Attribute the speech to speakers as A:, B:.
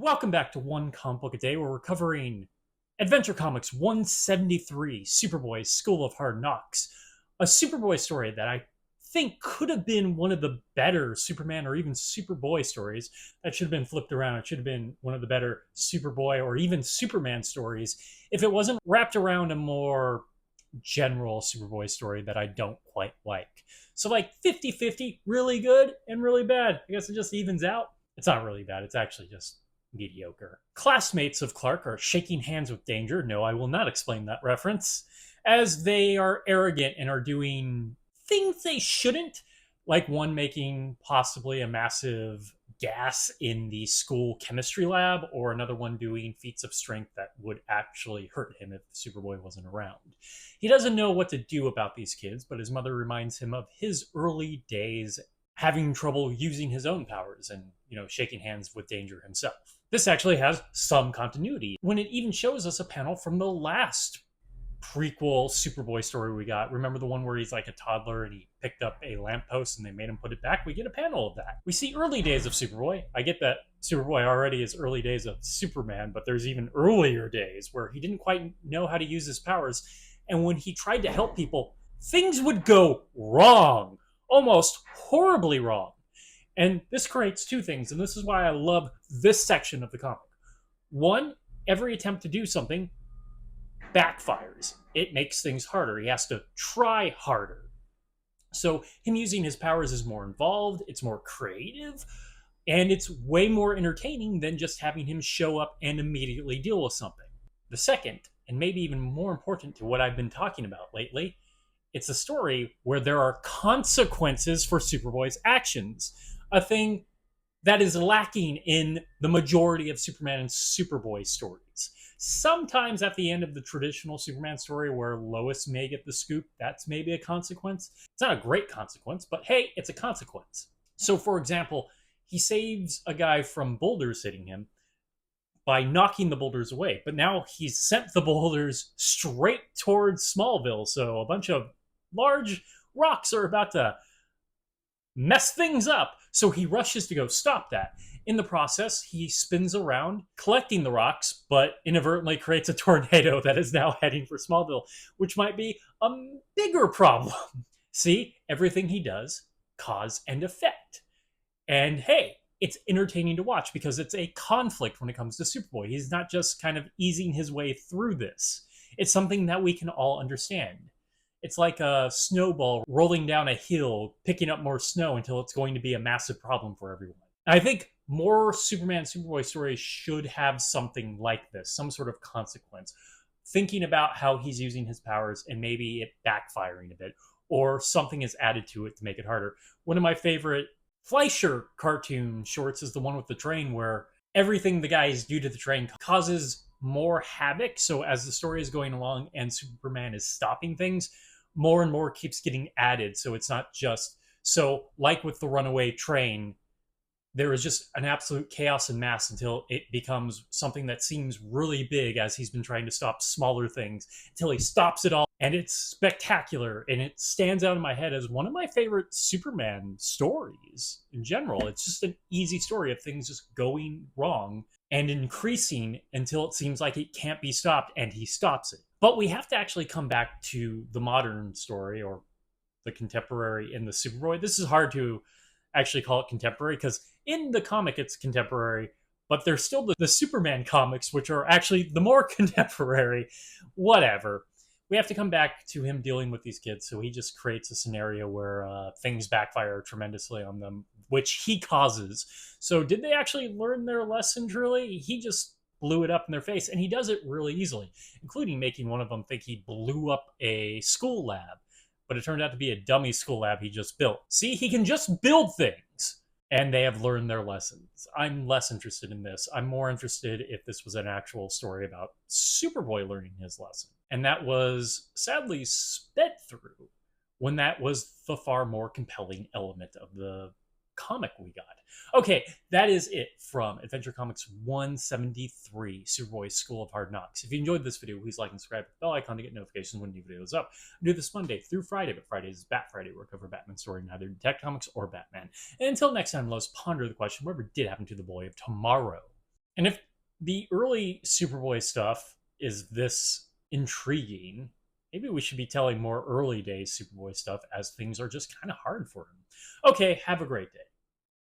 A: Welcome back to One Comic Book a Day, where we're covering Adventure Comics 173, Superboy's School of Hard Knocks. A Superboy story that I think could have been one of the better Superman or even Superboy stories that should have been flipped around. It should have been one of the better Superboy or even Superman stories if it wasn't wrapped around a more general Superboy story that I don't quite like. So, like 50-50, really good and really bad. I guess it just evens out. It's not really bad, it's actually just mediocre. Classmates of Clark are shaking hands with danger. No, I will not explain that reference. As they are arrogant and are doing things they shouldn't, like one making possibly a massive gas in the school chemistry lab, or another one doing feats of strength that would actually hurt him if Superboy wasn't around. He doesn't know what to do about these kids, but his mother reminds him of his early days having trouble using his own powers and, shaking hands with danger himself. This actually has some continuity when it even shows us a panel from the last prequel Superboy story we got. Remember the one where he's like a toddler and he picked up a lamppost and they made him put it back? We get a panel of that. We see early days of Superboy. I get that Superboy already is early days of Superman, but there's even earlier days where he didn't quite know how to use his powers. And when he tried to help people, things would go wrong, almost horribly wrong. And this creates two things, and this is why I love this section of the comic. One, every attempt to do something backfires. It makes things harder. He has to try harder. So him using his powers is more involved, it's more creative, and it's way more entertaining than just having him show up and immediately deal with something. The second, and maybe even more important to what I've been talking about lately, it's a story where there are consequences for Superboy's actions. A thing that is lacking in the majority of Superman and Superboy stories. Sometimes at the end of the traditional Superman story where Lois may get the scoop, that's maybe a consequence. It's not a great consequence, but hey, it's a consequence. So, for example, he saves a guy from boulders hitting him by knocking the boulders away, but now he's sent the boulders straight towards Smallville, so a bunch of large rocks are about to mess things up. So he rushes to go stop that. In the process, he spins around collecting the rocks, but inadvertently creates a tornado that is now heading for Smallville, which might be a bigger problem. See, everything he does, cause and effect. And hey, it's entertaining to watch because it's a conflict when it comes to Superboy. He's not just kind of easing his way through this. It's something that we can all understand. It's like a snowball rolling down a hill, picking up more snow until it's going to be a massive problem for everyone. I think more Superman Superboy stories should have something like this, some sort of consequence. Thinking about how he's using his powers and maybe it backfiring a bit, or something is added to it to make it harder. One of my favorite Fleischer cartoon shorts is the one with the train where everything the guys do to the train causes more havoc. So as the story is going along and Superman is stopping things, more and more keeps getting added. So it's not just so like with the runaway train, there is just an absolute chaos and mass until it becomes something that seems really big as he's been trying to stop smaller things until he stops it all. And it's spectacular. And it stands out in my head as one of my favorite Superman stories in general. It's just an easy story of things just going wrong and increasing until it seems like it can't be stopped, and he stops it. But we have to actually come back to the modern story, or the contemporary in the Superboy. This is hard to actually call it contemporary because in the comic it's contemporary, but there's still the Superman comics, which are actually the more contemporary. Whatever. We have to come back to him dealing with these kids, so he just creates a scenario where things backfire tremendously on them, which he causes. So did they actually learn their lesson truly? He just blew it up in their face, and he does it really easily, including making one of them think he blew up a school lab, but it turned out to be a dummy school lab he just built. See, he can just build things, and they have learned their lessons. I'm less interested in this. I'm more interested if this was an actual story about Superboy learning his lesson. And that was sadly sped through when that was the far more compelling element of the comic we got. Okay, that is it from Adventure Comics 173, Superboy School of Hard Knocks. If you enjoyed this video, please like and subscribe with the bell icon to get notifications when a new video is up. I do this Monday through Friday, but Fridays is Bat Friday, where I cover Batman story, neither Detective Comics or Batman. And until next time, let's ponder the question, whatever did happen to the boy of tomorrow? And if the early Superboy stuff is this intriguing, maybe we should be telling more early days Superboy stuff as things are just kind of hard for him. Okay, have a great day.